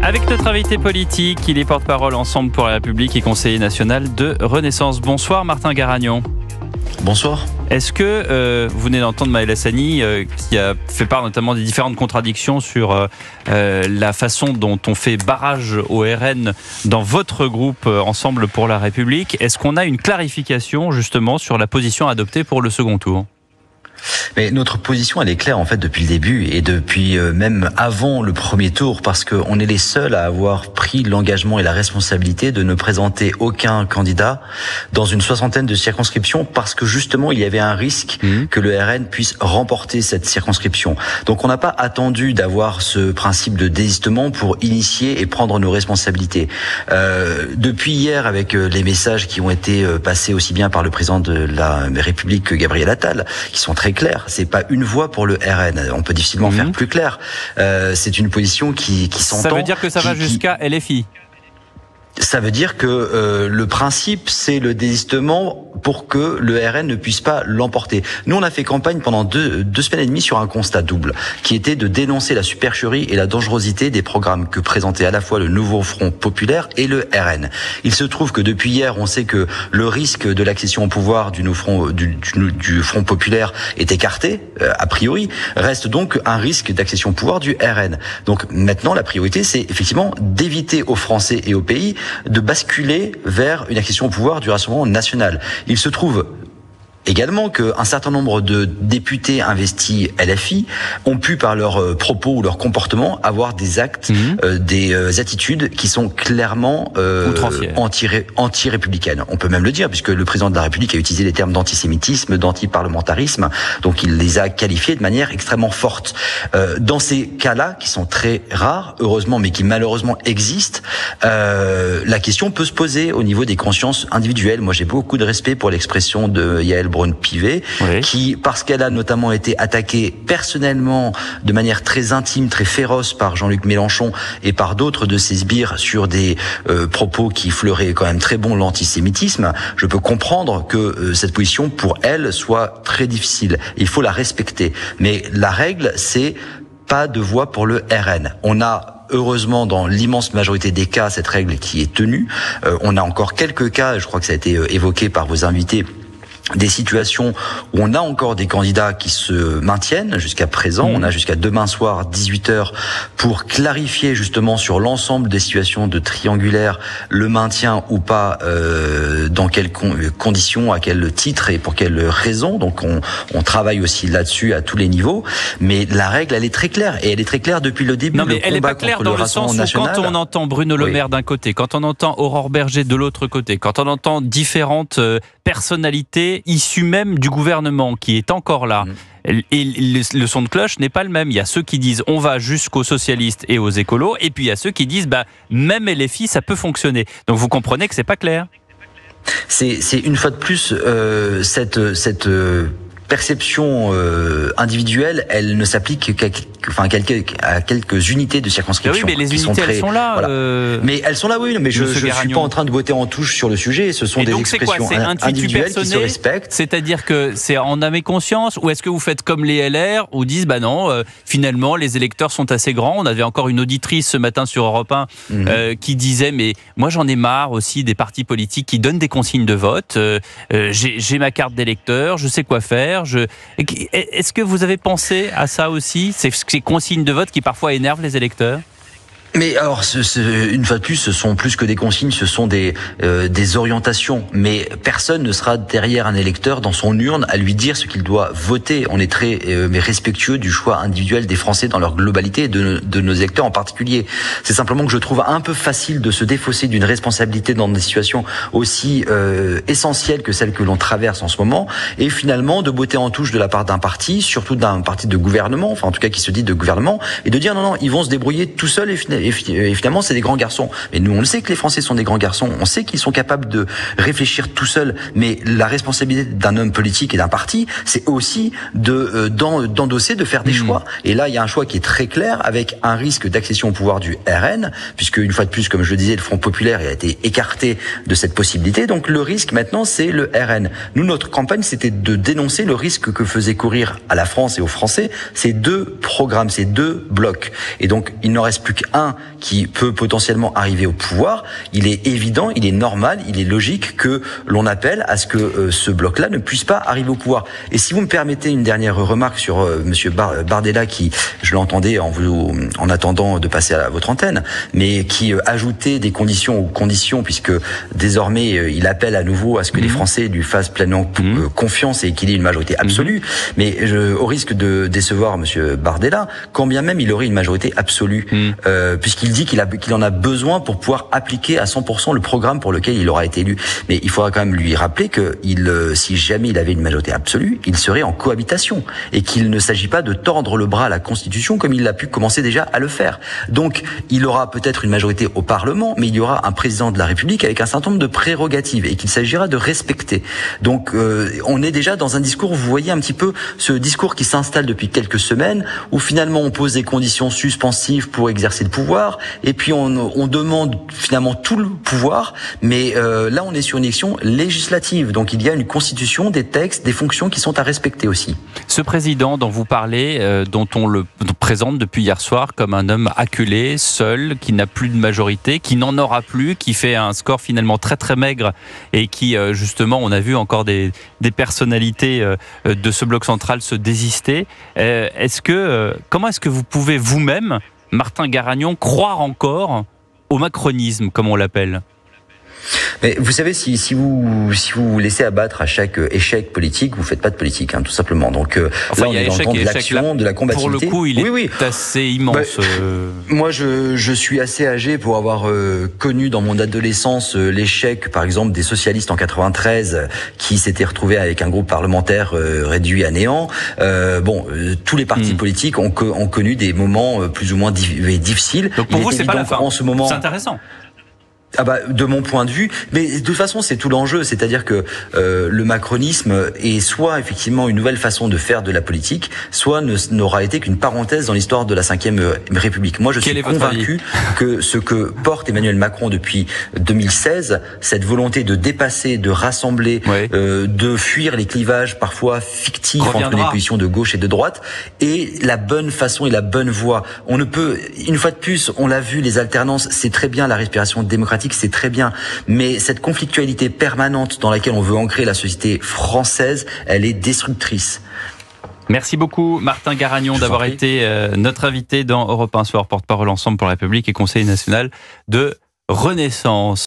Avec notre invité politique, il est porte-parole Ensemble pour la République et conseiller national de Renaissance. Bonsoir Martin Garagnon. Bonsoir. Est-ce que vous venez d'entendre Maël Hassani qui a fait part notamment des différentes contradictions sur la façon dont on fait barrage au RN dans votre groupe Ensemble pour la République. Est-ce qu'on a une clarification justement sur la position adoptée pour le second tour ? Mais notre position, elle est claire en fait depuis le début et depuis même avant le premier tour, parce qu'on est les seuls à avoir pris l'engagement et la responsabilité de ne présenter aucun candidat dans une 60aine de circonscriptions, parce que justement il y avait un risque que le RN puisse remporter cette circonscription. Donc on n'a pas attendu d'avoir ce principe de désistement pour initier et prendre nos responsabilités. Depuis hier, avec les messages qui ont été passés aussi bien par le président de la République que Gabriel Attal, qui sont très clair, c'est pas une voix pour le RN. On peut difficilement faire plus clair. C'est une position qui s'entend. Ça veut dire que ça va jusqu'à LFI. Ça veut dire que le principe, c'est le désistement pour que le RN ne puisse pas l'emporter. Nous, on a fait campagne pendant deux semaines et demie sur un constat double, qui était de dénoncer la supercherie et la dangerosité des programmes que présentait à la fois le Nouveau Front Populaire et le RN. Il se trouve que depuis hier, on sait que le risque de l'accession au pouvoir du Front Populaire est écarté, a priori. Reste donc un risque d'accession au pouvoir du RN. Donc maintenant, la priorité, c'est effectivement d'éviter aux Français et au pays de basculer vers une accession au pouvoir du Rassemblement national. Il se trouve également qu'un certain nombre de députés investis LFI ont pu, par leurs propos ou leur comportement, avoir des actes, des attitudes qui sont clairement anti-républicaines. On peut même le dire, puisque le président de la République a utilisé les termes d'antisémitisme, d'antiparlementarisme, donc il les a qualifiés de manière extrêmement forte. Dans ces cas-là, qui sont très rares, heureusement, mais qui malheureusement existent, la question peut se poser au niveau des consciences individuelles. Moi, j'ai beaucoup de respect pour l'expression de Yael Braun-Pivet, qui, parce qu'elle a notamment été attaquée personnellement de manière très intime, très féroce par Jean-Luc Mélenchon et par d'autres de ses sbires sur des propos qui fleuraient quand même très bon l'antisémitisme, je peux comprendre que cette position, pour elle, soit très difficile. Il faut la respecter. Mais la règle, c'est pas de voix pour le RN. On a heureusement, dans l'immense majorité des cas, cette règle qui est tenue. On a encore quelques cas, je crois que ça a été évoqué par vos invités, des situations où on a encore des candidats qui se maintiennent jusqu'à présent. On a jusqu'à demain soir 18h pour clarifier justement sur l'ensemble des situations de triangulaire le maintien ou pas, dans quelles conditions, à quel titre et pour quelles raisons. Donc on travaille aussi là-dessus à tous les niveaux. Mais la règle, elle est très claire, et elle est très claire depuis le début. Non, mais elle n'est pas claire dans le sens où quand on entend Bruno Le Maire d'un côté, quand on entend Aurore Berger de l'autre côté, quand on entend différentes personnalités issus même du gouvernement qui est encore là, et le son de cloche n'est pas le même. Il y a ceux qui disent on va jusqu'aux socialistes et aux écolos, et puis il y a ceux qui disent même LFI ça peut fonctionner. Donc vous comprenez que c'est pas clair. C'est une fois de plus cette perception individuelle, elle ne s'applique à quelques unités de circonscription. Oui, mais les unités, elles sont là. Voilà. Mais elles sont là, oui. Mais je suis pas en train de botter en touche sur le sujet. Ce sont des expressions individuelles qui se respectent. C'est-à-dire que c'est en âme et conscience, ou est-ce que vous faites comme les LR, où disent non, finalement les électeurs sont assez grands. On avait encore une auditrice ce matin sur Europe 1 qui disait mais moi j'en ai marre aussi des partis politiques qui donnent des consignes de vote. J'ai ma carte d'électeur, je sais quoi faire. Est-ce que vous avez pensé à ça aussi, ces consignes de vote qui parfois énervent les électeurs ? Mais alors, une fois de plus, ce sont plus que des consignes, ce sont des orientations. Mais personne ne sera derrière un électeur dans son urne à lui dire ce qu'il doit voter. On est très respectueux du choix individuel des Français dans leur globalité, et de nos électeurs en particulier. C'est simplement que je trouve un peu facile de se défausser d'une responsabilité dans des situations aussi essentielles que celles que l'on traverse en ce moment, et finalement de botter en touche de la part d'un parti, surtout d'un parti de gouvernement, enfin en tout cas qui se dit de gouvernement, et de dire non, ils vont se débrouiller tout seuls et finalement c'est des grands garçons. Mais nous on le sait que les Français sont des grands garçons, on sait qu'ils sont capables de réfléchir tout seuls, mais la responsabilité d'un homme politique et d'un parti, c'est aussi d'endosser, de faire des choix. Et là il y a un choix qui est très clair, avec un risque d'accession au pouvoir du RN, puisque une fois de plus, comme je le disais, le Front Populaire a été écarté de cette possibilité. Donc le risque maintenant c'est le RN. Nous, notre campagne, c'était de dénoncer le risque que faisait courir à la France et aux Français ces deux programmes, ces deux blocs. Et donc il n'en reste plus qu'un un qui peut potentiellement arriver au pouvoir, il est évident, il est normal, il est logique que l'on appelle à ce que ce bloc-là ne puisse pas arriver au pouvoir. Et si vous me permettez une dernière remarque sur Monsieur Bardella, qui, je l'entendais en attendant de passer à votre antenne, mais qui ajoutait des conditions aux conditions, puisque désormais il appelle à nouveau à ce que les Français lui fassent pleinement confiance et qu'il ait une majorité absolue. Mais au risque de décevoir Monsieur Bardella, quand bien même il aurait une majorité absolue, puisqu'il dit qu'il en a besoin pour pouvoir appliquer à 100% le programme pour lequel il aura été élu. Mais il faudra quand même lui rappeler que si jamais il avait une majorité absolue, il serait en cohabitation et qu'il ne s'agit pas de tordre le bras à la Constitution comme il a pu commencer déjà à le faire. Donc, il aura peut-être une majorité au Parlement, mais il y aura un président de la République avec un certain nombre de prérogatives et qu'il s'agira de respecter. Donc, on est déjà dans un discours, vous voyez un petit peu ce discours qui s'installe depuis quelques semaines, où finalement on pose des conditions suspensives pour exercer le pouvoir, et puis on demande finalement tout le pouvoir, mais là on est sur une élection législative, donc il y a une constitution, des textes, des fonctions qui sont à respecter aussi. Ce président dont vous parlez, dont on le présente depuis hier soir comme un homme acculé, seul, qui n'a plus de majorité, qui n'en aura plus, qui fait un score finalement très très maigre et qui justement, on a vu encore des personnalités de ce bloc central se désister. Comment est-ce que vous pouvez vous-même, Martin Garagnon, croire encore au macronisme, comme on l'appelle ? Mais vous savez, si vous vous laissez abattre à chaque échec politique, vous faites pas de politique, tout simplement. Donc là, on est dans le temps de l'action, de la combativité. Pour le coup, il est assez immense. Moi, je suis assez âgé pour avoir connu dans mon adolescence l'échec, par exemple, des socialistes en 93 qui s'étaient retrouvés avec un groupe parlementaire réduit à néant. Tous les partis politiques ont connu des moments plus ou moins difficiles. Donc pour vous, c'est pas la fin. En ce moment, c'est intéressant. De mon point de vue, mais de toute façon c'est tout l'enjeu, c'est-à-dire que le macronisme est soit effectivement une nouvelle façon de faire de la politique, soit n'aura été qu'une parenthèse dans l'histoire de la Ve République. Moi je suis convaincu que ce que porte Emmanuel Macron depuis 2016, cette volonté de dépasser, de rassembler, de fuir les clivages parfois fictifs entre les positions de gauche et de droite, est la bonne façon et la bonne voie. On ne peut, une fois de plus, on l'a vu, les alternances, c'est très bien, la respiration démocratique, c'est très bien, mais cette conflictualité permanente dans laquelle on veut ancrer la société française, elle est destructrice. Merci beaucoup Martin Garagnon d'avoir été notre invité dans Europe 1 Soir, porte-parole Ensemble pour la République et conseiller national de Renaissance.